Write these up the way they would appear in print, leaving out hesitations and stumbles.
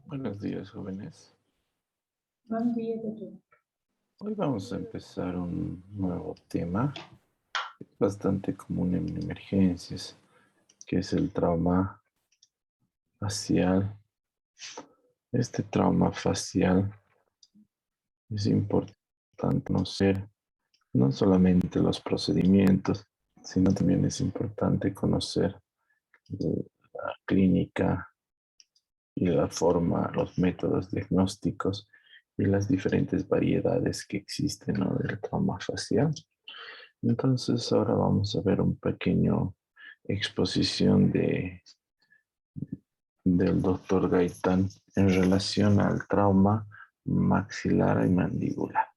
Buenos días, jóvenes. Buen día, doctor. Hoy vamos a empezar un nuevo tema bastante común en emergencias, que es el trauma facial. Este trauma facial es importante conocer no solamente los procedimientos, sino también es importante conocer la clínica y la forma, los métodos diagnósticos y las diferentes variedades que existen, ¿no?, del trauma facial. Entonces ahora vamos a ver un pequeño exposición del doctor Gaitán en relación al trauma maxilar y mandibular.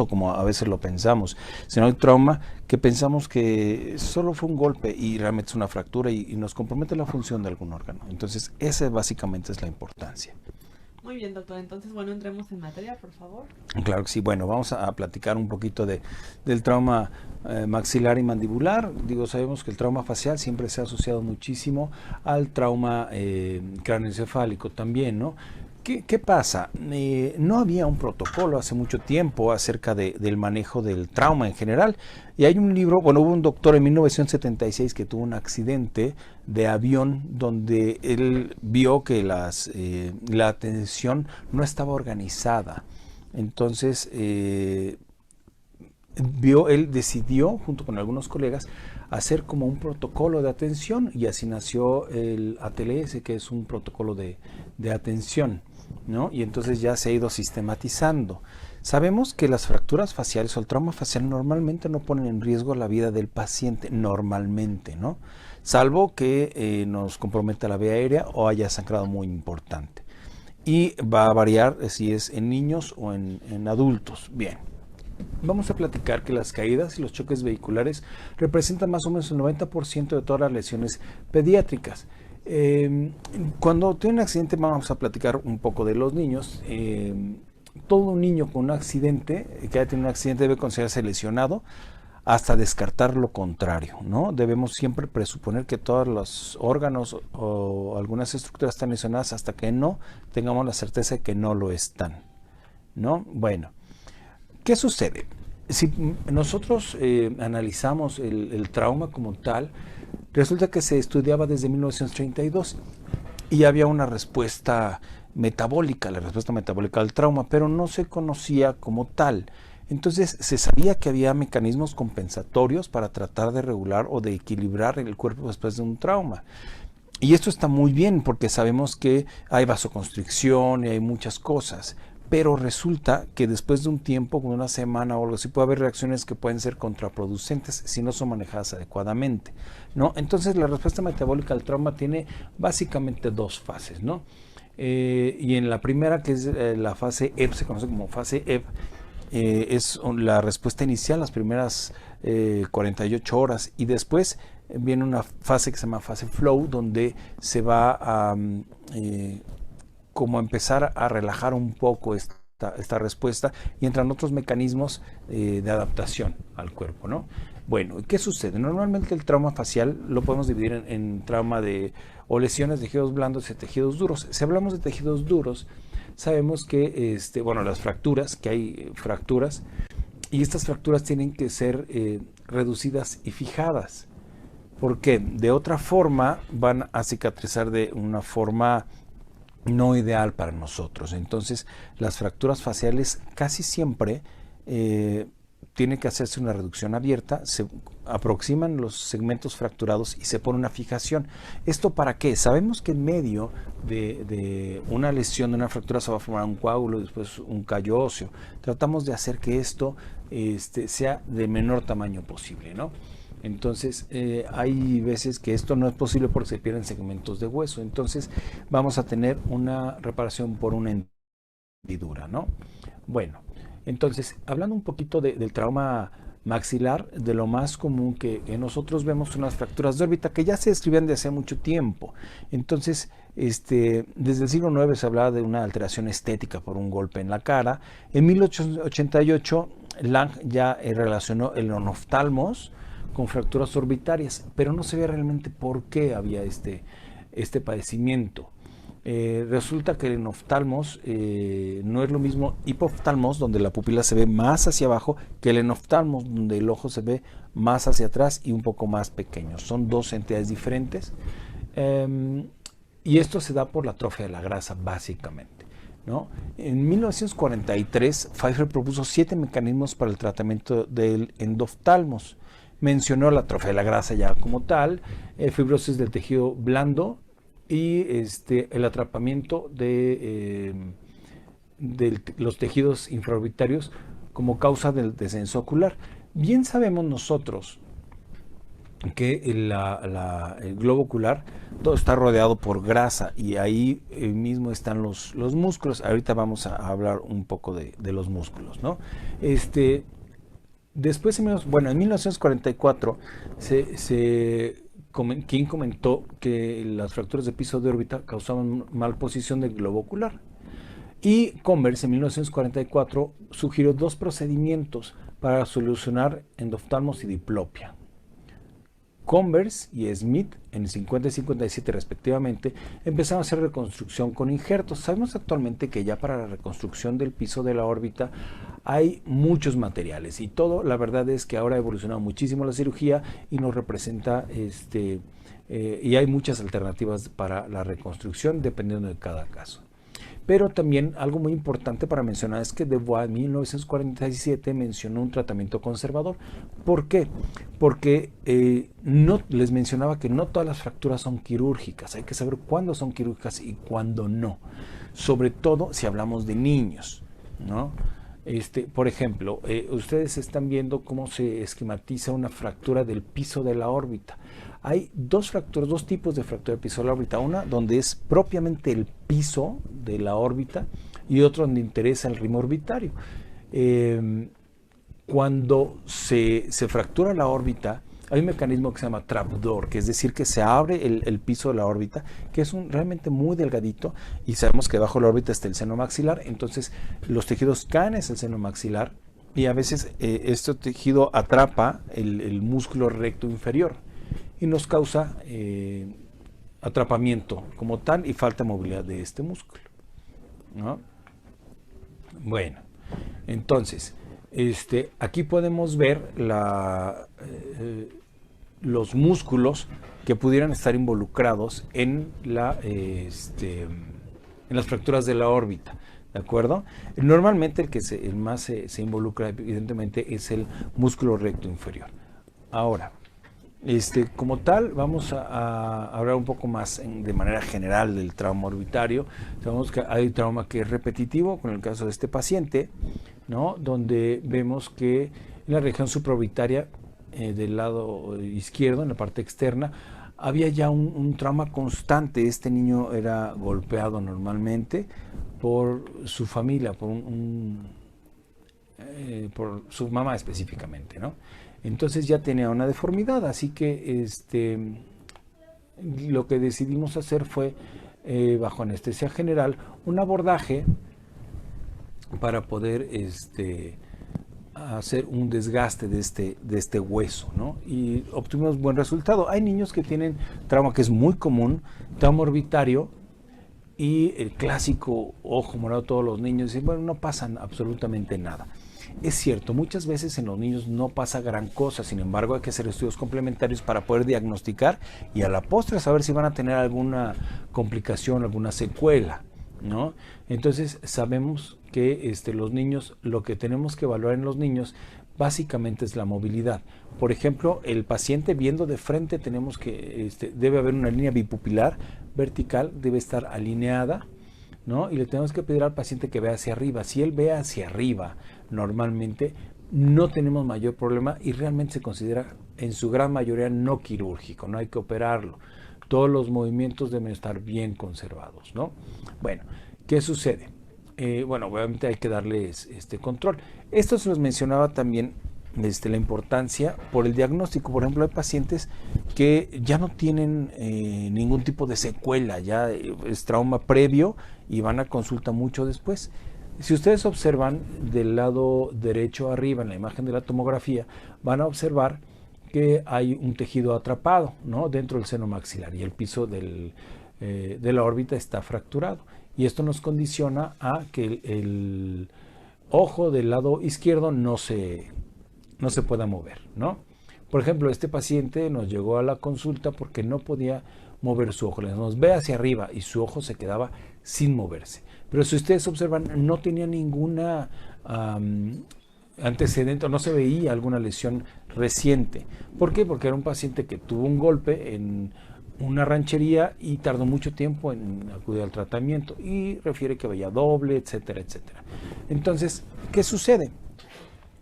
Como a veces lo pensamos, sino el trauma que pensamos que solo fue un golpe y realmente es una fractura y nos compromete la función de algún órgano. Entonces, esa básicamente es la importancia. Muy bien, doctor. Entonces, bueno, entremos en materia, por favor. Claro que sí. Bueno, vamos a platicar un poquito del trauma maxilar y mandibular. Digo, sabemos que el trauma facial siempre se ha asociado muchísimo al trauma cráneoencefálico también, ¿no? ¿Qué pasa? No había un protocolo hace mucho tiempo acerca del manejo del trauma en general. Y hay un libro, bueno, hubo un doctor en 1976 que tuvo un accidente de avión donde él vio que la atención no estaba organizada. Entonces, él decidió, junto con algunos colegas, hacer como un protocolo de atención y así nació el ATLS, que es un protocolo de atención, ¿no? Y entonces ya se ha ido sistematizando. Sabemos que las fracturas faciales o el trauma facial normalmente no ponen en riesgo la vida del paciente, normalmente, ¿no? Salvo que nos comprometa la vía aérea o haya sangrado muy importante. Y va a variar si es en niños o en adultos. Bien. Vamos a platicar que las caídas y los choques vehiculares representan más o menos el 90% de todas las lesiones pediátricas. Cuando tiene un accidente, vamos a platicar un poco de los niños. Todo un niño con un accidente, que haya tenido un accidente, debe considerarse lesionado hasta descartar lo contrario, ¿no? Debemos siempre presuponer que todos los órganos o algunas estructuras están lesionadas hasta que no tengamos la certeza de que no lo están, ¿no? Bueno. ¿Qué sucede? Si nosotros analizamos el trauma como tal, resulta que se estudiaba desde 1932 y había una respuesta metabólica, la respuesta metabólica al trauma, pero no se conocía como tal. Entonces se sabía que había mecanismos compensatorios para tratar de regular o de equilibrar el cuerpo después de un trauma. Y esto está muy bien porque sabemos que hay vasoconstricción y hay muchas cosas. Pero resulta que después de un tiempo, como una semana o algo así, puede haber reacciones que pueden ser contraproducentes si no son manejadas adecuadamente, ¿no? Entonces la respuesta metabólica al trauma tiene básicamente dos fases, ¿no? Y en la primera, que es la fase EP, se conoce como fase EP, es la respuesta inicial, las primeras 48 horas, y después viene una fase que se llama fase flow, donde se va a como empezar a relajar un poco esta respuesta y entran otros mecanismos de adaptación al cuerpo, ¿no? Bueno, ¿qué sucede? Normalmente el trauma facial lo podemos dividir en trauma de o lesiones de tejidos blandos y tejidos duros. Si hablamos de tejidos duros, sabemos que, bueno, las fracturas, que hay fracturas, y estas fracturas tienen que ser reducidas y fijadas, porque de otra forma van a cicatrizar de una forma no ideal para nosotros. Entonces, las fracturas faciales casi siempre tiene que hacerse una reducción abierta, se aproximan los segmentos fracturados y se pone una fijación. ¿Esto para qué? Sabemos que en medio de una lesión, de una fractura, se va a formar un coágulo y después un callo óseo. Tratamos de hacer que esto sea de menor tamaño posible, ¿no? Entonces hay veces que esto no es posible porque se pierden segmentos de hueso. Entonces vamos a tener una reparación por una hendidura, ¿no? Bueno, entonces hablando un poquito del trauma maxilar, de lo más común que nosotros vemos son las fracturas de órbita, que ya se describían de hace mucho tiempo. Entonces, desde el siglo IX se hablaba de una alteración estética por un golpe en la cara. En 1888 Lang ya relacionó el enoftalmos con fracturas orbitarias, pero no se ve realmente por qué había este padecimiento. Resulta que el enoftalmos no es lo mismo hipoftalmos, donde la pupila se ve más hacia abajo, que el enoftalmos, donde el ojo se ve más hacia atrás y un poco más pequeño. Son dos entidades diferentes, y esto se da por la atrofia de la grasa, básicamente, ¿no? En 1943, Pfeiffer propuso 7 mecanismos para el tratamiento del endoftalmos. Mencionó la atrofia de la grasa ya como tal, fibrosis del tejido blando, y el atrapamiento de los tejidos infraorbitarios como causa del descenso ocular. Bien sabemos nosotros que el globo ocular todo está rodeado por grasa, y ahí mismo están los músculos. Ahorita vamos a hablar un poco de los músculos, ¿no? Después, en 1944, quien comentó que las fracturas de piso de órbita causaban malposición del globo ocular. Y Converse en 1944 sugirió 2 procedimientos para solucionar endoftalmos y diplopia. Converse y Smith, en el 50 y 57 respectivamente, empezaron a hacer reconstrucción con injertos. Sabemos actualmente que ya para la reconstrucción del piso de la órbita hay muchos materiales, y todo, la verdad es que ahora ha evolucionado muchísimo la cirugía y nos representa, y hay muchas alternativas para la reconstrucción dependiendo de cada caso. Pero también algo muy importante para mencionar es que Dubois en 1947 mencionó un tratamiento conservador. ¿Por qué? Porque no, les mencionaba que no todas las fracturas son quirúrgicas. Hay que saber cuándo son quirúrgicas y cuándo no. Sobre todo si hablamos de niños, ¿no? Por ejemplo, ustedes están viendo cómo se esquematiza una fractura del piso de la órbita. Hay 2 fracturas, 2 tipos de fractura del piso de la órbita. Una donde es propiamente el piso de la órbita, y otro donde interesa el ritmo orbitario. Cuando se fractura la órbita, hay un mecanismo que se llama trapdoor, que es decir, que se abre el piso de la órbita, que es realmente muy delgadito, y sabemos que debajo de la órbita está el seno maxilar. Entonces los tejidos caen en el seno maxilar, y a veces este tejido atrapa el músculo recto inferior y nos causa atrapamiento como tal y falta de movilidad de este músculo, ¿no? Bueno, entonces aquí podemos ver los músculos que pudieran estar involucrados en las fracturas de la órbita, ¿de acuerdo? Normalmente el más se involucra, evidentemente, es el músculo recto inferior. Ahora, como tal, vamos a hablar un poco más de manera general del trauma orbitario. Sabemos que hay trauma que es repetitivo, con el caso de este paciente, ¿no? Donde vemos que en la región supraorbitaria del lado izquierdo, en la parte externa, había ya un trauma constante. Este niño era golpeado normalmente por su familia, por su mamá específicamente, ¿no? Entonces ya tenía una deformidad, así que lo que decidimos hacer fue, bajo anestesia general, un abordaje para poder hacer un desgaste de este hueso, ¿no? Y obtuvimos buen resultado. Hay niños que tienen trauma que es muy común, trauma orbitario, y el clásico ojo morado. Todos los niños dicen, bueno, no pasa absolutamente nada. Es cierto, muchas veces en los niños no pasa gran cosa. Sin embargo, hay que hacer estudios complementarios para poder diagnosticar y a la postre saber si van a tener alguna complicación, alguna secuela, ¿no? Entonces sabemos que los niños, lo que tenemos que evaluar en los niños básicamente es la movilidad. Por ejemplo, el paciente viendo de frente, tenemos que debe haber una línea bipupilar vertical, debe estar alineada, ¿no? Y le tenemos que pedir al paciente que vea hacia arriba. Si él ve hacia arriba, normalmente no tenemos mayor problema y realmente se considera en su gran mayoría no quirúrgico, no hay que operarlo. Todos los movimientos deben estar bien conservados, ¿no? Bueno, ¿qué sucede? Bueno, obviamente hay que darles control. Esto se los mencionaba también, la importancia por el diagnóstico. Por ejemplo, hay pacientes que ya no tienen ningún tipo de secuela, ya es trauma previo y van a consulta mucho después. Si ustedes observan del lado derecho arriba en la imagen de la tomografía, van a observar que hay un tejido atrapado, ¿no?, dentro del seno maxilar y el piso de la órbita está fracturado. Y esto nos condiciona a que el ojo del lado izquierdo no se pueda mover, ¿no? Por ejemplo, este paciente nos llegó a la consulta porque no podía mover su ojo. Nos ve hacia arriba y su ojo se quedaba sin moverse. Pero si ustedes observan, no tenía ninguna antecedente, no se veía alguna lesión reciente. ¿Por qué? Porque era un paciente que tuvo un golpe en una ranchería y tardó mucho tiempo en acudir al tratamiento y refiere que veía doble, etcétera, etcétera. Entonces, ¿qué sucede?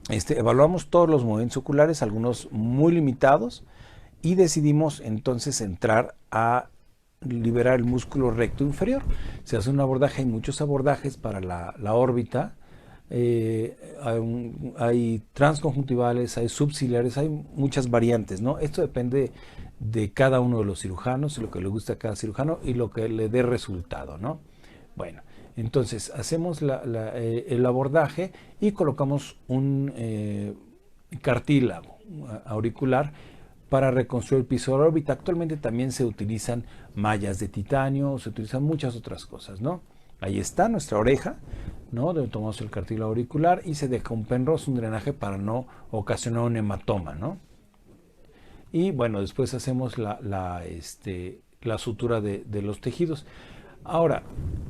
Evaluamos todos los movimientos oculares, algunos muy limitados, y decidimos entonces entrar a liberar el músculo recto inferior. Se hace un abordaje, hay muchos abordajes para la órbita, hay transconjuntivales, hay subciliares, hay muchas variantes, ¿no? Esto depende de cada uno de los cirujanos, lo que le gusta a cada cirujano y lo que le dé resultado, ¿no? Bueno, entonces hacemos el abordaje y colocamos un cartílago auricular para reconstruir el piso de la órbita. Actualmente también se utilizan mallas de titanio, se utilizan muchas otras cosas, ¿no? Ahí está nuestra oreja, ¿no?, donde tomamos el cartílago auricular y se deja un penrose, un drenaje para no ocasionar un hematoma, ¿no? Y bueno, después hacemos la sutura de los tejidos. Ahora,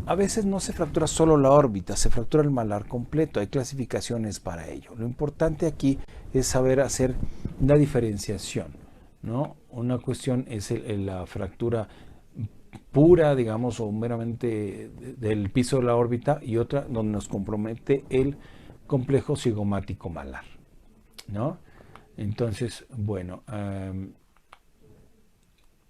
a veces no se fractura solo la órbita, se fractura el malar completo. Hay clasificaciones para ello. Lo importante aquí es saber hacer la diferenciación, ¿no? Una cuestión es la fractura pura, digamos, o meramente del piso de la órbita, y otra donde nos compromete el complejo cigomático malar, ¿no? Entonces, bueno,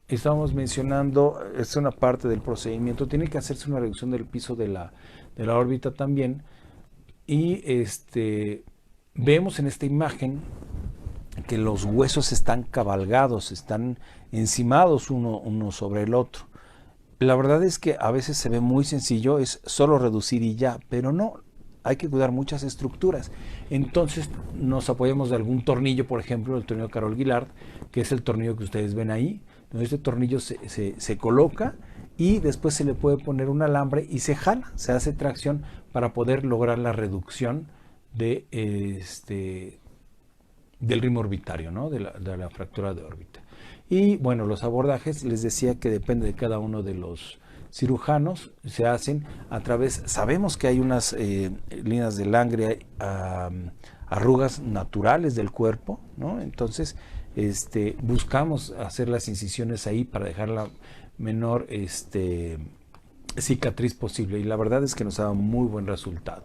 estamos mencionando, es una parte del procedimiento, tiene que hacerse una reducción del piso de la órbita también, y vemos en esta imagen que los huesos están cabalgados, están encimados uno sobre el otro. La verdad es que a veces se ve muy sencillo, es solo reducir y ya, pero no, hay que cuidar muchas estructuras. Entonces nos apoyamos de algún tornillo, por ejemplo, el tornillo Carol-Guillard, que es el tornillo que ustedes ven ahí. Entonces este tornillo se coloca y después se le puede poner un alambre y se jala, se hace tracción para poder lograr la reducción del ritmo orbitario, ¿no?, de la fractura de órbita. Y bueno, los abordajes, les decía que depende de cada uno de los cirujanos, se hacen a través, sabemos que hay unas líneas de Langre, arrugas naturales del cuerpo, ¿no? Entonces buscamos hacer las incisiones ahí para dejar la menor cicatriz posible, y la verdad es que nos ha dado muy buen resultado,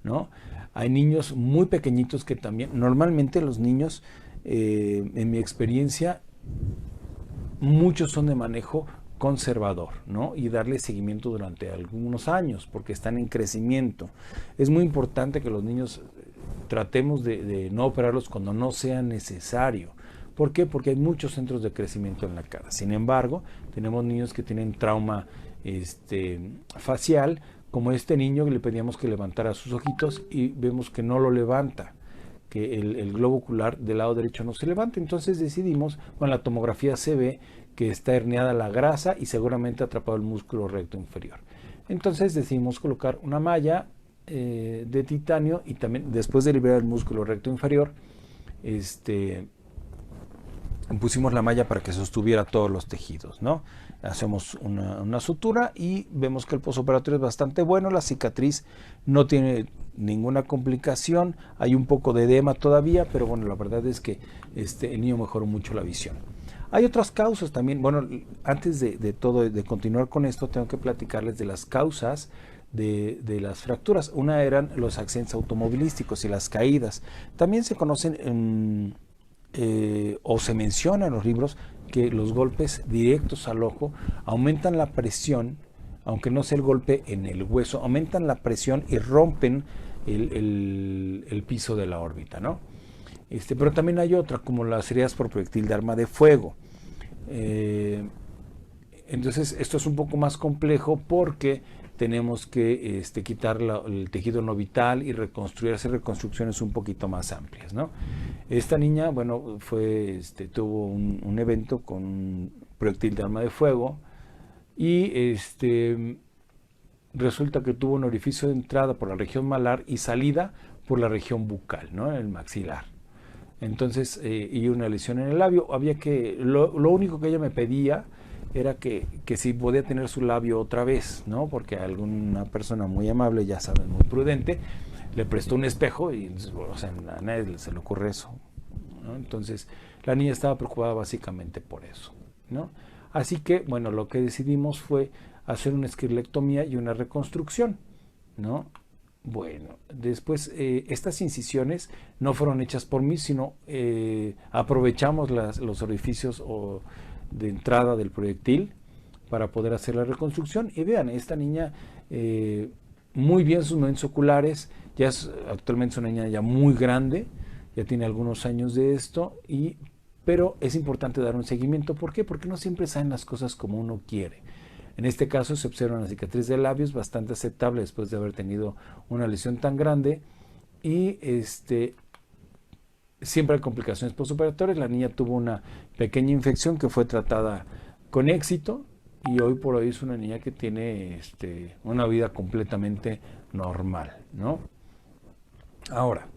¿no? Hay niños muy pequeñitos que también, normalmente los niños, en mi experiencia, muchos son de manejo conservador, ¿no?, y darle seguimiento durante algunos años porque están en crecimiento. Es muy importante que los niños tratemos de no operarlos cuando no sea necesario. ¿Por qué? Porque hay muchos centros de crecimiento en la cara. Sin embargo, tenemos niños que tienen trauma facial, como este niño que le pedíamos que levantara sus ojitos y vemos que no lo levanta, que el globo ocular del lado derecho no se levanta. Entonces decidimos, bueno, la tomografía se ve que está herniada la grasa y seguramente atrapado el músculo recto inferior. Entonces decidimos colocar una malla de titanio, y también después de liberar el músculo recto inferior, pusimos la malla para que sostuviera todos los tejidos, ¿no? Hacemos una sutura y vemos que el postoperatorio es bastante bueno, la cicatriz no tiene ninguna complicación, hay un poco de edema todavía, pero bueno, la verdad es que el niño mejoró mucho la visión. Hay otras causas también. Bueno, antes de continuar con esto, tengo que platicarles de las causas de las fracturas. Una eran los accidentes automovilísticos y las caídas. También se conocen o se menciona en los libros que los golpes directos al ojo aumentan la presión, aunque no sea el golpe en el hueso, aumentan la presión y rompen el piso de la órbita, ¿no? Pero también hay otra, como las heridas por proyectil de arma de fuego. Entonces esto es un poco más complejo porque tenemos que quitar el tejido no vital y hacer reconstrucciones un poquito más amplias, ¿no? Esta niña, bueno, tuvo un evento con un proyectil de arma de fuego y resulta que tuvo un orificio de entrada por la región malar y salida por la región bucal, ¿no? En el maxilar. Entonces, y una lesión en el labio. Lo único que ella me pedía era que si podía tener su labio otra vez, ¿no? Porque alguna persona muy amable, ya saben, muy prudente, le prestó un espejo y, o sea, a nadie se le ocurre eso, ¿no? Entonces, la niña estaba preocupada básicamente por eso, ¿no? Así que, bueno, lo que decidimos fue hacer una esquilectomía y una reconstrucción, ¿no? Bueno, después estas incisiones no fueron hechas por mí, sino aprovechamos los orificios de entrada del proyectil para poder hacer la reconstrucción. Y vean, esta niña, muy bien sus movimientos oculares, actualmente es una niña ya muy grande, ya tiene algunos años de esto, pero es importante dar un seguimiento. ¿Por qué? Porque no siempre salen las cosas como uno quiere. En este caso se observa una cicatriz de labios bastante aceptable después de haber tenido una lesión tan grande y siempre hay complicaciones postoperatorias. La niña tuvo una pequeña infección que fue tratada con éxito y hoy por hoy es una niña que tiene una vida completamente normal, ¿no? Ahora,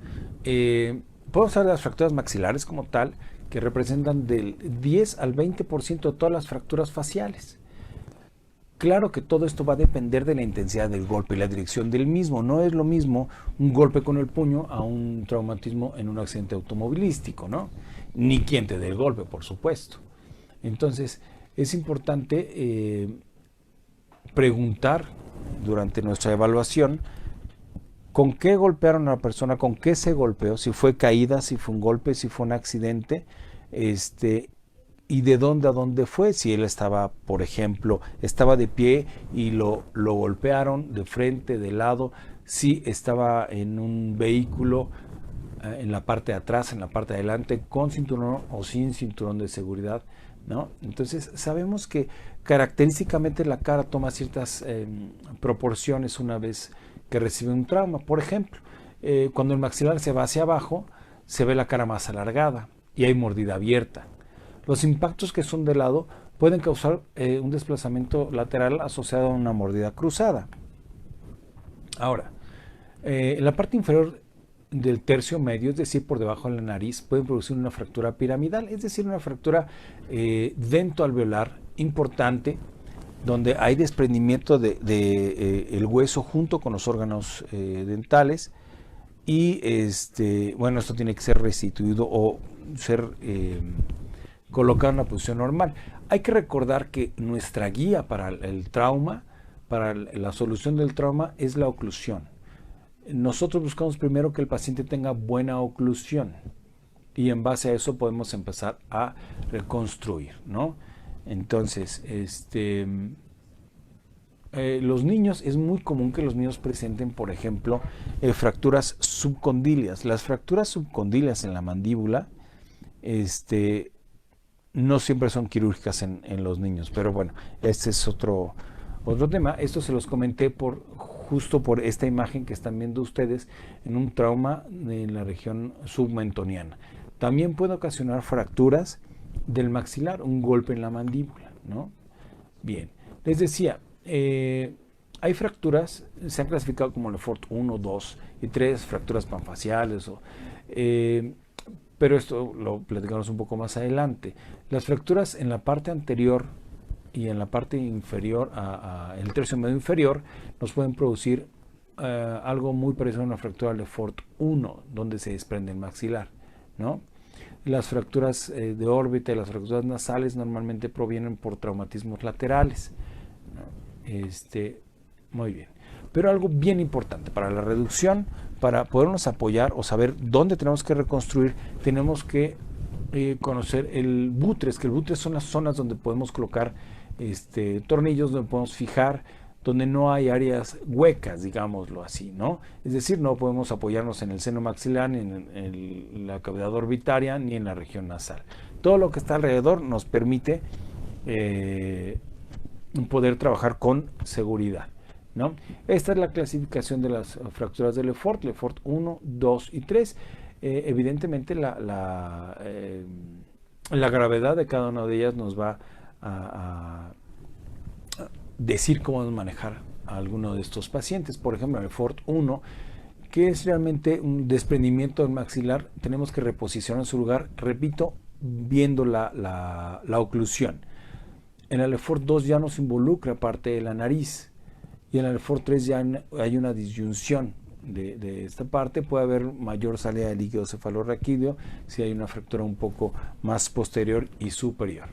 podemos hablar de las fracturas maxilares como tal, que representan del 10 al 20% de todas las fracturas faciales. Claro que todo esto va a depender de la intensidad del golpe y la dirección del mismo. No es lo mismo un golpe con el puño a un traumatismo en un accidente automovilístico, ¿no? Ni quien te dé el golpe, por supuesto. Entonces, es importante preguntar durante nuestra evaluación con qué golpearon a la persona, con qué se golpeó, si fue caída, si fue un golpe, si fue un accidente, y de dónde a dónde fue, si él estaba, por ejemplo, estaba de pie y lo golpearon de frente, de lado, si estaba en un vehículo, en la parte de atrás, en la parte de adelante, con cinturón o sin cinturón de seguridad, ¿no? Entonces sabemos que característicamente la cara toma ciertas proporciones una vez que recibe un trauma. Por ejemplo, cuando el maxilar se va hacia abajo, se ve la cara más alargada y hay mordida abierta. Los impactos que son de lado pueden causar un desplazamiento lateral asociado a una mordida cruzada. Ahora, en la parte inferior del tercio medio, es decir, por debajo de la nariz, pueden producir una fractura piramidal, es decir, una fractura dentoalveolar importante, donde hay desprendimiento el hueso junto con los órganos dentales y bueno, esto tiene que ser restituido o ser colocado en una posición normal. Hay que recordar que nuestra guía para el trauma, para la solución del trauma, es la oclusión. Nosotros buscamos primero que el paciente tenga buena oclusión y en base a eso podemos empezar a reconstruir, ¿no? Entonces, los niños, es muy común que los niños presenten, por ejemplo, fracturas subcondilias. Las fracturas subcondilias en la mandíbula, no siempre son quirúrgicas en los niños, pero bueno, este es otro tema. Esto se los comenté justo por esta imagen que están viendo ustedes en un trauma en la región submentoniana. También puede ocasionar fracturas del maxilar, un golpe en la mandíbula, ¿no? Bien, les decía, hay fracturas, se han clasificado como Lefort 1, 2 y 3, fracturas panfaciales, pero esto lo platicamos un poco más adelante. Las fracturas en la parte anterior y en la parte inferior, el tercio medio inferior, nos pueden producir algo muy parecido a una fractura Lefort 1, donde se desprende el maxilar, ¿no? Las fracturas de órbita y las fracturas nasales normalmente provienen por traumatismos laterales, ¿no? Muy bien. Pero algo bien importante para la reducción, para podernos apoyar o saber dónde tenemos que reconstruir, tenemos que conocer el bútres, que el bútres son las zonas donde podemos colocar tornillos, donde podemos fijar, donde no hay áreas huecas, digámoslo así, ¿no? Es decir, no podemos apoyarnos en el seno maxilar, ni en la cavidad orbitaria, ni en la región nasal. Todo lo que está alrededor nos permite poder trabajar con seguridad, ¿no? Esta es la clasificación de las fracturas de Lefort 1, 2 y 3. Evidentemente la gravedad de cada una de ellas nos va a decir cómo manejar a alguno de estos pacientes. Por ejemplo, el Lefort 1, que es realmente un desprendimiento del maxilar, tenemos que reposicionar en su lugar, repito, viendo la oclusión. En el Lefort 2 ya nos involucra parte de la nariz, y en el Lefort 3 ya hay una disyunción de esta parte. Puede haber mayor salida de líquido cefalorraquídeo si hay una fractura un poco más posterior y superior,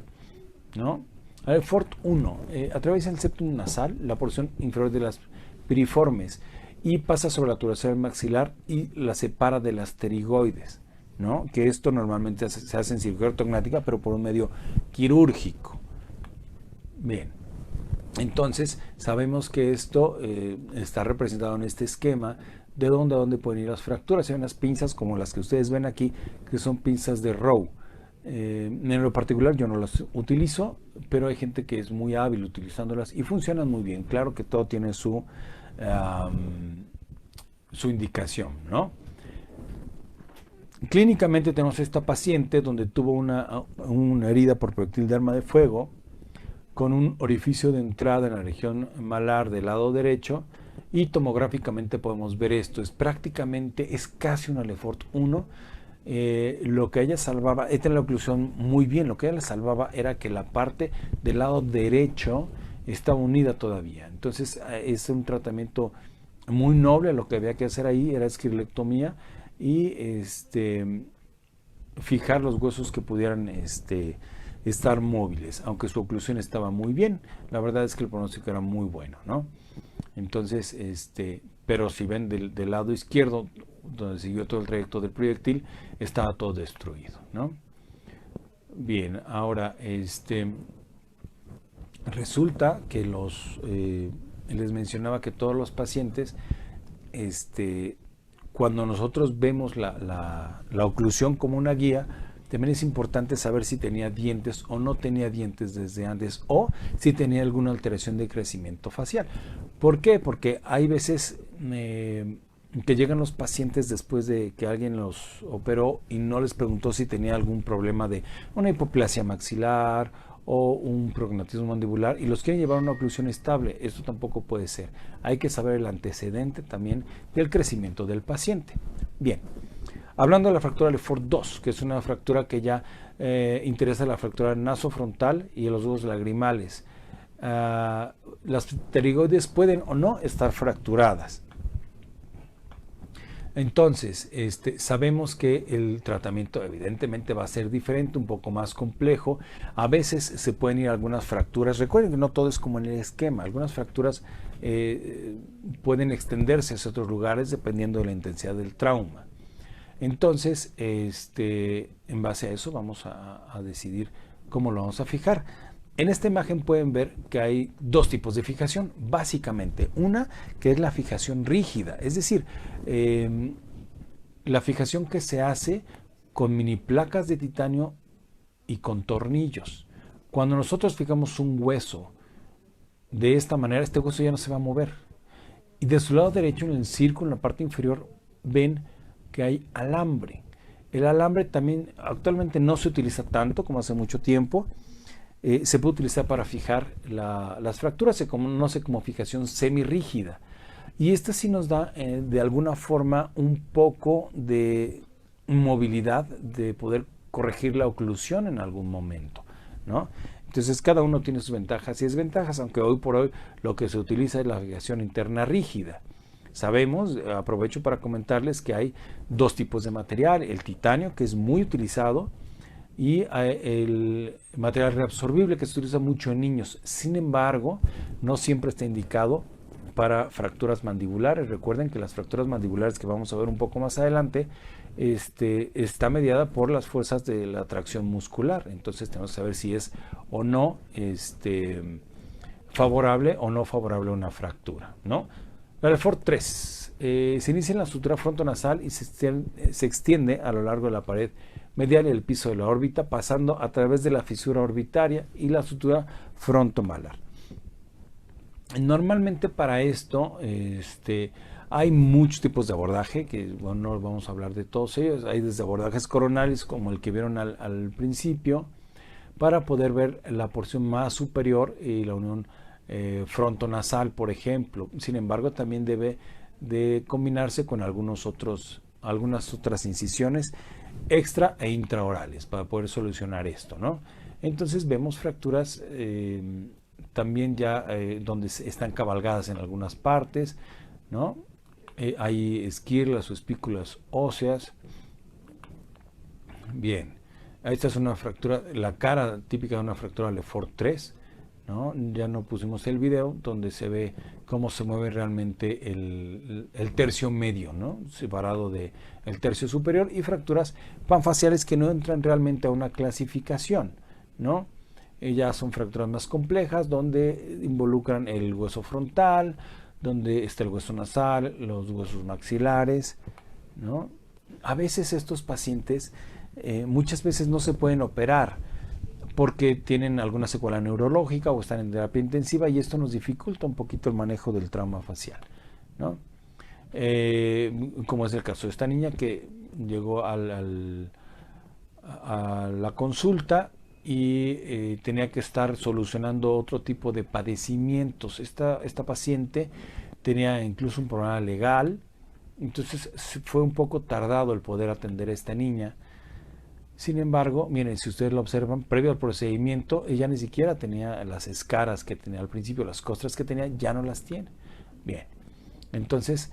¿no? El Lefort 1 atraviesa el septum nasal, la porción inferior de las piriformes, y pasa sobre la tuberosidad del maxilar y la separa de las pterigoides, ¿no? Que esto normalmente se hace en cirugía ortognática, pero por un medio quirúrgico. Bien, entonces sabemos que esto está representado en este esquema de dónde a dónde pueden ir las fracturas. Hay unas pinzas como las que ustedes ven aquí, que son pinzas de Rowe. En lo particular yo no las utilizo, pero hay gente que es muy hábil utilizándolas y funcionan muy bien. Claro que todo tiene su indicación, ¿no? Clínicamente tenemos esta paciente donde tuvo una herida por proyectil de arma de fuego con un orificio de entrada en la región malar del lado derecho, y tomográficamente podemos ver esto. Es casi una Lefort 1. Lo que ella salvaba, esta es la oclusión muy bien, lo que ella le salvaba era que la parte del lado derecho estaba unida todavía. Entonces es un tratamiento muy noble. Lo que había que hacer ahí era esquilectomía y fijar los huesos que pudieran estar móviles, aunque su oclusión estaba muy bien. La verdad es que el pronóstico era muy bueno, ¿no? Entonces, pero si ven del lado izquierdo, donde siguió todo el trayecto del proyectil, estaba todo destruido, ¿no? Bien, ahora resulta que les mencionaba que todos los pacientes, cuando nosotros vemos la oclusión como una guía, también es importante saber si tenía dientes o no tenía dientes desde antes, o si tenía alguna alteración de crecimiento facial. ¿Por qué? Porque hay veces que llegan los pacientes después de que alguien los operó y no les preguntó si tenía algún problema de una hipoplasia maxilar o un prognatismo mandibular, y los quieren llevar a una oclusión estable. Esto tampoco puede ser. Hay que saber el antecedente también del crecimiento del paciente. Bien, hablando de la fractura Lefort 2, que es una fractura que ya interesa la fractura nasofrontal y los huesos lagrimales. Las pterigoides pueden o no estar fracturadas. Entonces, sabemos que el tratamiento evidentemente va a ser diferente, un poco más complejo. A veces se pueden ir algunas fracturas. Recuerden que no todo es como en el esquema. Algunas fracturas pueden extenderse hacia otros lugares dependiendo de la intensidad del trauma. Entonces, en base a eso vamos a decidir cómo lo vamos a fijar. En esta imagen pueden ver que hay dos tipos de fijación, básicamente. Una que es la fijación rígida, es decir, la fijación que se hace con mini placas de titanio y con tornillos. Cuando nosotros fijamos un hueso de esta manera, este hueso ya no se va a mover. Y de su lado derecho, en el círculo, en la parte inferior, ven que hay alambre. El alambre también actualmente no se utiliza tanto como hace mucho tiempo. Se puede utilizar para fijar las fracturas, se conoce como fijación semirrígida. Y esta sí nos da de alguna forma un poco de movilidad de poder corregir la oclusión en algún momento, ¿no? Entonces cada uno tiene sus ventajas y desventajas, aunque hoy por hoy lo que se utiliza es la fijación interna rígida. Sabemos, aprovecho para comentarles que hay dos tipos de material: el titanio, que es muy utilizado, y el material reabsorbible, que se utiliza mucho en niños. Sin embargo, no siempre está indicado para fracturas mandibulares. Recuerden que las fracturas mandibulares, que vamos a ver un poco más adelante, está mediada por las fuerzas de la tracción muscular. Entonces tenemos que saber si es o no favorable o no favorable a una fractura, ¿no? La Lefort 3 se inicia en la sutura frontonasal y se extiende a lo largo de la pared medial y el piso de la órbita, pasando a través de la fisura orbitaria y la sutura frontomalar. Normalmente para esto hay muchos tipos de abordaje, que bueno, no vamos a hablar de todos ellos. Hay desde abordajes coronales como el que vieron al principio, para poder ver la porción más superior y la unión frontonasal, por ejemplo. Sin embargo, también debe de combinarse con algunas otras incisiones extra e intraorales para poder solucionar esto, ¿no? Entonces vemos fracturas también ya donde están cabalgadas en algunas partes, ¿no? Hay esquirlas o espículas óseas. Bien, esta es una fractura, la cara típica de una fractura Lefort 3, ¿no? Ya no pusimos el video donde se ve cómo se mueve realmente el tercio medio, ¿no? Separado del tercio superior, y fracturas panfaciales que no entran realmente a una clasificación, ¿no? Ya son fracturas más complejas donde involucran el hueso frontal, donde está el hueso nasal, los huesos maxilares, ¿no? A veces estos pacientes muchas veces no se pueden operar porque tienen alguna secuela neurológica o están en terapia intensiva, y esto nos dificulta un poquito el manejo del trauma facial, ¿no? Como es el caso de esta niña que llegó a la consulta y tenía que estar solucionando otro tipo de padecimientos. Esta paciente tenía incluso un problema legal, entonces fue un poco tardado el poder atender a esta niña. Sin embargo, miren, si ustedes lo observan, previo al procedimiento, ella ni siquiera tenía las escaras que tenía al principio, las costras que tenía, ya no las tiene. Bien, entonces,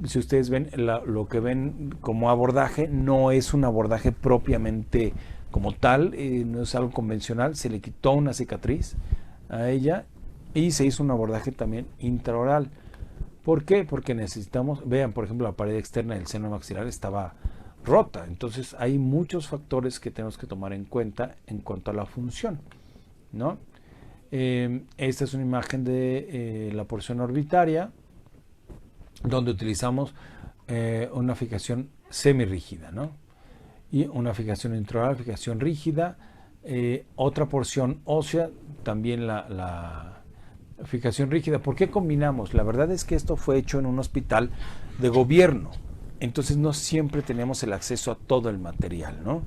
si ustedes ven, lo que ven como abordaje no es un abordaje propiamente como tal, no es algo convencional. Se le quitó una cicatriz a ella y se hizo un abordaje también intraoral. ¿Por qué? Porque necesitamos, vean, por ejemplo, la pared externa del seno maxilar estaba rota. Entonces hay muchos factores que tenemos que tomar en cuenta en cuanto a la función, ¿no? Esta es una imagen de la porción orbitaria, donde utilizamos una fijación semirrígida, ¿no? Y una fijación intraoral, fijación rígida, otra porción ósea, también la fijación rígida. ¿Por qué combinamos? La verdad es que esto fue hecho en un hospital de gobierno, entonces no siempre tenemos el acceso a todo el material, ¿no?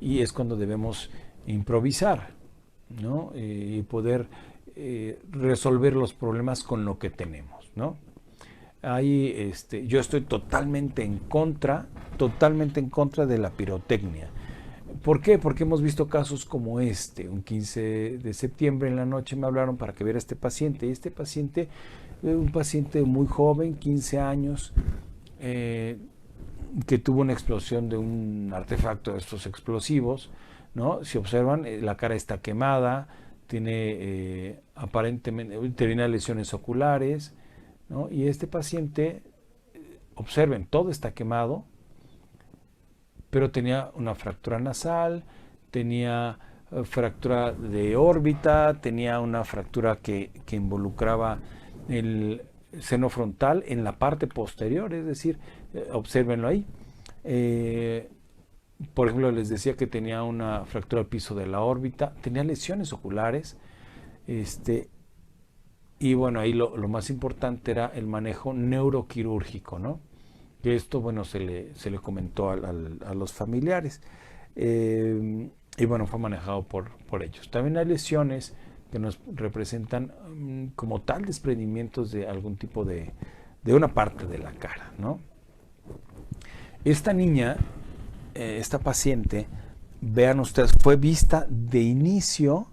Y es cuando debemos improvisar, ¿no? Y poder resolver los problemas con lo que tenemos, ¿no? Ahí, yo estoy totalmente en contra de la pirotecnia. ¿Por qué? Porque hemos visto casos como un 15 de septiembre en la noche me hablaron para que viera a este paciente, y este paciente, un paciente muy joven, 15 años, que tuvo una explosión de un artefacto de estos explosivos, ¿no? Si observan, la cara está quemada, tiene aparentemente, tenía lesiones oculares, ¿no? Y este paciente, observen, todo está quemado, pero tenía una fractura nasal, tenía fractura de órbita, tenía una fractura que involucraba el seno frontal en la parte posterior, es decir, obsérvenlo ahí. Por ejemplo, les decía que tenía una fractura al piso de la órbita, tenía lesiones oculares, y bueno, ahí lo más importante era el manejo neuroquirúrgico, ¿no? Que esto, bueno, se le comentó a los familiares, y bueno, fue manejado por ellos. También hay lesiones que nos representan como tal desprendimientos de algún tipo de una parte de la cara, ¿no? Esta niña, esta paciente, vean ustedes, fue vista de inicio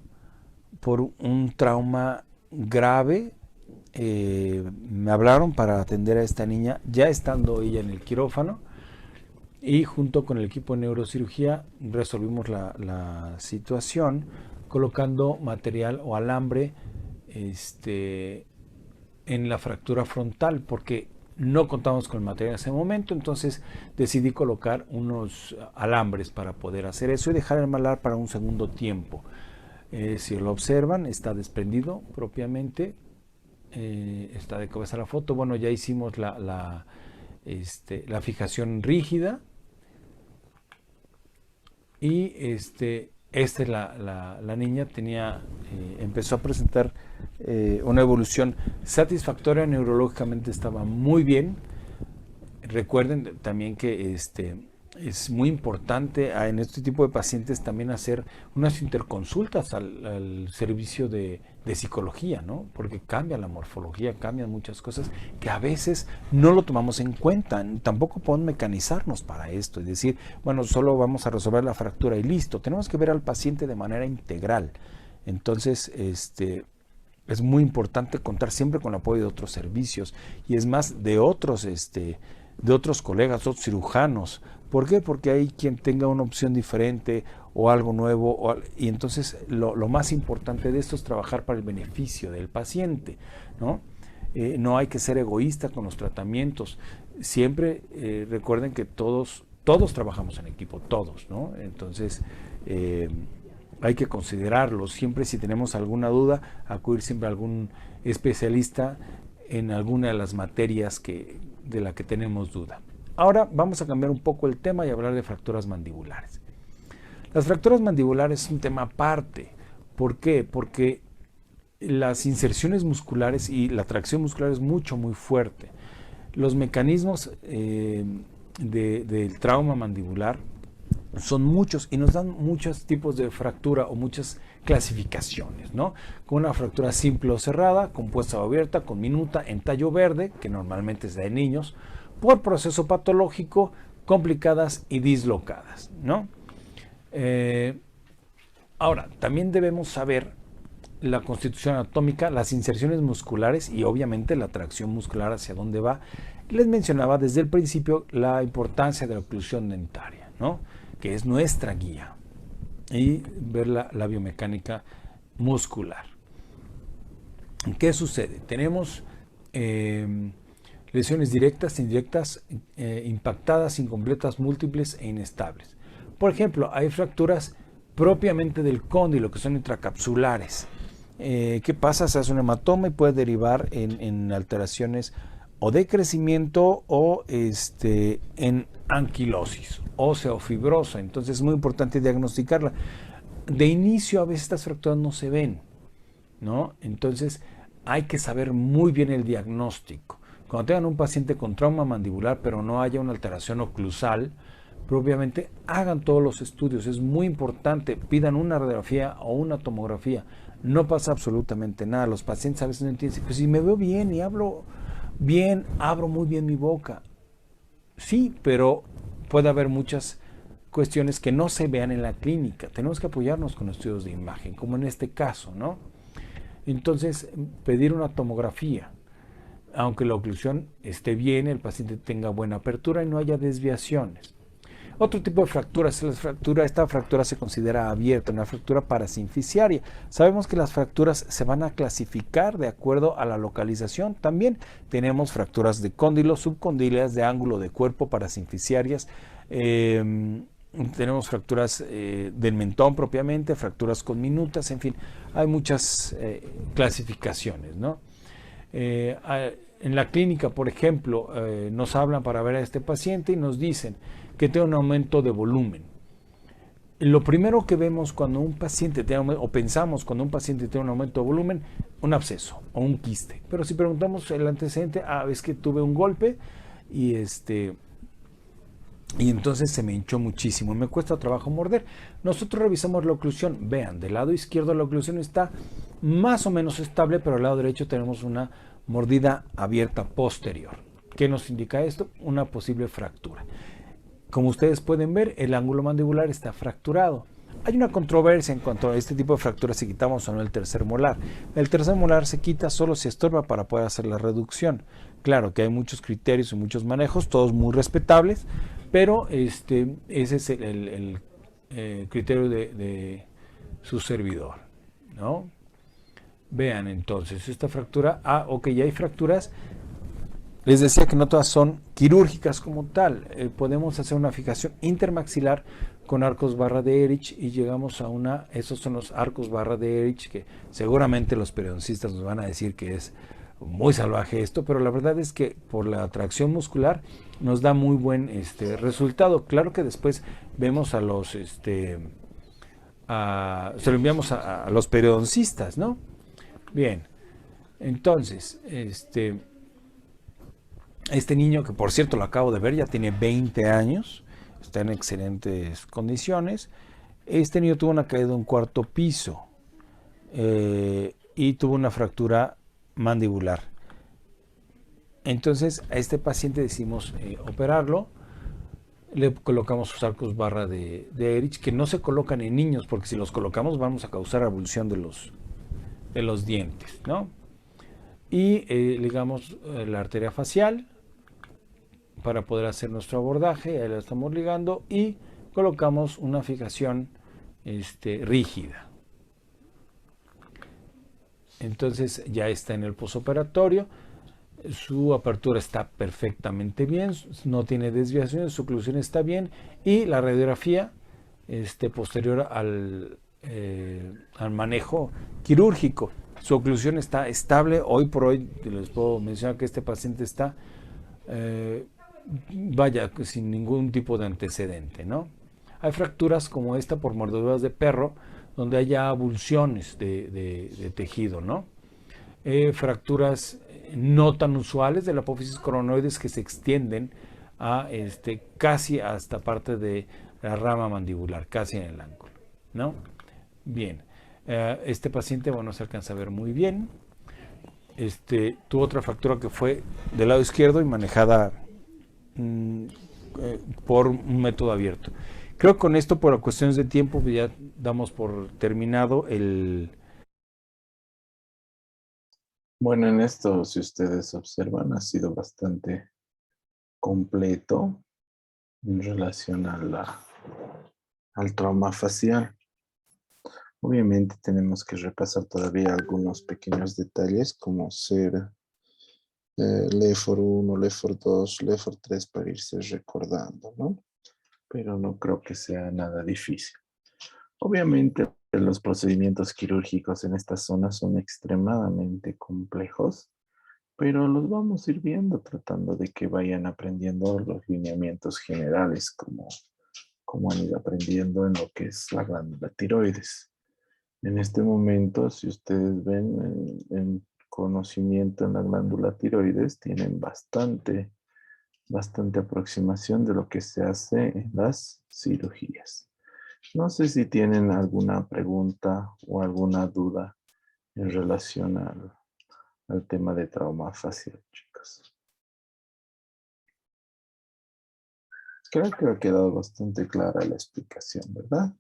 por un trauma grave. Me hablaron para atender a esta niña, ya estando ella en el quirófano, y junto con el equipo de neurocirugía resolvimos la situación colocando material o alambre en la fractura frontal, porque no contamos con el material en ese momento. Entonces decidí colocar unos alambres para poder hacer eso y dejar el malar para un segundo tiempo. Si lo observan, está desprendido propiamente, está de cabeza la foto. Bueno, ya hicimos la fijación rígida, y esta es la niña, empezó a presentar una evolución satisfactoria, neurológicamente estaba muy bien. Recuerden también que es muy importante en este tipo de pacientes también hacer unas interconsultas al servicio de psicología, ¿no? Porque cambia la morfología, cambian muchas cosas que a veces no lo tomamos en cuenta. Tampoco podemos mecanizarnos para esto y decir, bueno, solo vamos a resolver la fractura y listo. Tenemos que ver al paciente de manera integral. Entonces, es muy importante contar siempre con el apoyo de otros servicios y es más de otros colegas, otros cirujanos. ¿Por qué? Porque hay quien tenga una opción diferente o algo nuevo, y entonces lo más importante de esto es trabajar para el beneficio del paciente, ¿no? No hay que ser egoísta con los tratamientos. Siempre recuerden que todos trabajamos en equipo, todos, ¿no? Entonces hay que considerarlo. Siempre, si tenemos alguna duda, acudir siempre a algún especialista en alguna de las materias de la que tenemos duda. Ahora vamos a cambiar un poco el tema y hablar de fracturas mandibulares. Las fracturas mandibulares es un tema aparte. ¿Por qué? Porque las inserciones musculares y la tracción muscular es muy fuerte. Los mecanismos del trauma mandibular son muchos y nos dan muchos tipos de fractura o muchas clasificaciones, ¿no? Con una fractura simple o cerrada, compuesta o abierta, con minuta, en tallo verde, que normalmente es de niños, por proceso patológico, complicadas y dislocadas, ¿no? Ahora, también debemos saber la constitución anatómica, las inserciones musculares y obviamente la tracción muscular hacia dónde va. Les mencionaba desde el principio la importancia de la oclusión dentaria, ¿no? Que es nuestra guía, y ver la biomecánica muscular. ¿Qué sucede? Tenemos lesiones directas, indirectas, impactadas, incompletas, múltiples e inestables. Por ejemplo, hay fracturas propiamente del cóndilo que son intracapsulares. ¿Qué pasa? Se hace un hematoma y puede derivar en alteraciones o de crecimiento o en anquilosis ósea o fibrosa. Entonces es muy importante diagnosticarla. De inicio a veces estas fracturas no se ven, ¿no? Entonces hay que saber muy bien el diagnóstico. Cuando tengan un paciente con trauma mandibular pero no haya una alteración oclusal, propiamente hagan todos los estudios. Es muy importante, pidan una radiografía o una tomografía. No pasa absolutamente nada. Los pacientes a veces no entienden, pues si me veo bien y hablo bien, abro muy bien mi boca. Sí, pero puede haber muchas cuestiones que no se vean en la clínica. Tenemos que apoyarnos con estudios de imagen, como en este caso, ¿no? Entonces, pedir una tomografía, aunque la oclusión esté bien, el paciente tenga buena apertura y no haya desviaciones. Otro tipo de fracturas, esta fractura se considera abierta, una fractura parasinficiaria. Sabemos que las fracturas se van a clasificar de acuerdo a la localización. También tenemos fracturas de cóndilo, subcondíleas, de ángulo de cuerpo, parasinficiarias. Tenemos fracturas del mentón propiamente, fracturas con minutas, en fin, hay muchas clasificaciones, ¿no? En la clínica, por ejemplo, nos hablan para ver a este paciente y nos dicen que tiene un aumento de volumen. Lo primero que vemos cuando un paciente tiene, o pensamos cuando un paciente tiene un aumento de volumen, un absceso o un quiste. Pero si preguntamos el antecedente, es que tuve un golpe y entonces se me hinchó muchísimo y me cuesta trabajo morder. Nosotros revisamos la oclusión. Vean, del lado izquierdo la oclusión está más o menos estable, pero al lado derecho tenemos una mordida abierta posterior. ¿Qué nos indica esto? Una posible fractura. Como ustedes pueden ver, el ángulo mandibular está fracturado. Hay una controversia en cuanto a este tipo de fracturas, si quitamos o no el tercer molar. El tercer molar se quita solo si estorba para poder hacer la reducción. Claro que hay muchos criterios y muchos manejos, todos muy respetables, pero ese es el criterio de su servidor, ¿no? Vean entonces esta fractura. Ok, ya hay fracturas. Les decía que no todas son quirúrgicas como tal. Podemos hacer una fijación intermaxilar con arcos barra de Ehrlich y llegamos a esos son los arcos barra de Ehrlich, que seguramente los periodoncistas nos van a decir que es muy salvaje esto, pero la verdad es que por la tracción muscular nos da muy buen resultado. Claro que después vemos a los se lo enviamos a los periodoncistas, ¿no? Bien, entonces, este niño, que por cierto lo acabo de ver, ya tiene 20 años, está en excelentes condiciones. Este niño tuvo una caída de un cuarto piso y tuvo una fractura mandibular. Entonces a este paciente decidimos operarlo. Le colocamos sus arcos barra de Ehrlich, que no se colocan en niños, porque si los colocamos vamos a causar abulsión de los dientes, ¿no? Y ligamos la arteria facial para poder hacer nuestro abordaje, ahí la estamos ligando, y colocamos una fijación rígida. Entonces ya está en el posoperatorio, su apertura está perfectamente bien, no tiene desviaciones, su oclusión está bien, y la radiografía posterior al manejo quirúrgico, su oclusión está estable. Hoy por hoy les puedo mencionar que este paciente está sin ningún tipo de antecedente, ¿no? Hay fracturas como esta por mordeduras de perro, donde haya avulsiones de tejido, ¿no? Fracturas no tan usuales de la apófisis coronoides que se extienden a casi hasta parte de la rama mandibular, casi en el ángulo, ¿no? Bien, este paciente, bueno, se alcanza a ver muy bien. Tuvo otra fractura que fue del lado izquierdo y manejada por un método abierto. Creo que con esto, por cuestiones de tiempo, ya damos por terminado el... Bueno, en esto, si ustedes observan, ha sido bastante completo en relación al trauma facial. Obviamente tenemos que repasar todavía algunos pequeños detalles, como ser LEFOR 1, LEFOR 2, LEFOR 3, para irse recordando, ¿no? Pero no creo que sea nada difícil. Obviamente los procedimientos quirúrgicos en esta zona son extremadamente complejos, pero los vamos a ir viendo tratando de que vayan aprendiendo los lineamientos generales como han ido aprendiendo en lo que es la glándula tiroides. En este momento, si ustedes ven en conocimiento en la glándula tiroides, tienen bastante aproximación de lo que se hace en las cirugías. No sé si tienen alguna pregunta o alguna duda en relación al tema de trauma facial, chicos. Creo que ha quedado bastante clara la explicación, ¿verdad?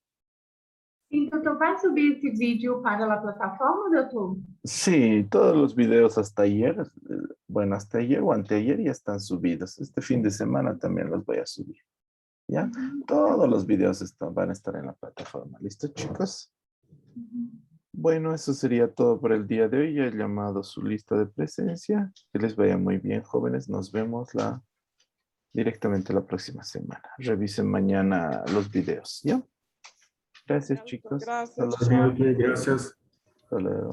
Sim, doutor, vai subir esse vídeo para a plataforma, doutor? Sí, todos los videos hasta ayer, bueno, hasta ayer o anteayer ya están subidos. Este fin de semana también los voy a subir. ¿Ya? Todos los videos van a estar en la plataforma. ¿Listo, chicos? Bueno, eso sería todo por el día de hoy. Ya he llamado su lista de presencia. Que les vaya muy bien, jóvenes. Nos vemos directamente la próxima semana. Revisen mañana los videos, ¿ya? Gracias, chicos. Gracias. Hasta luego. Gracias. Hasta luego.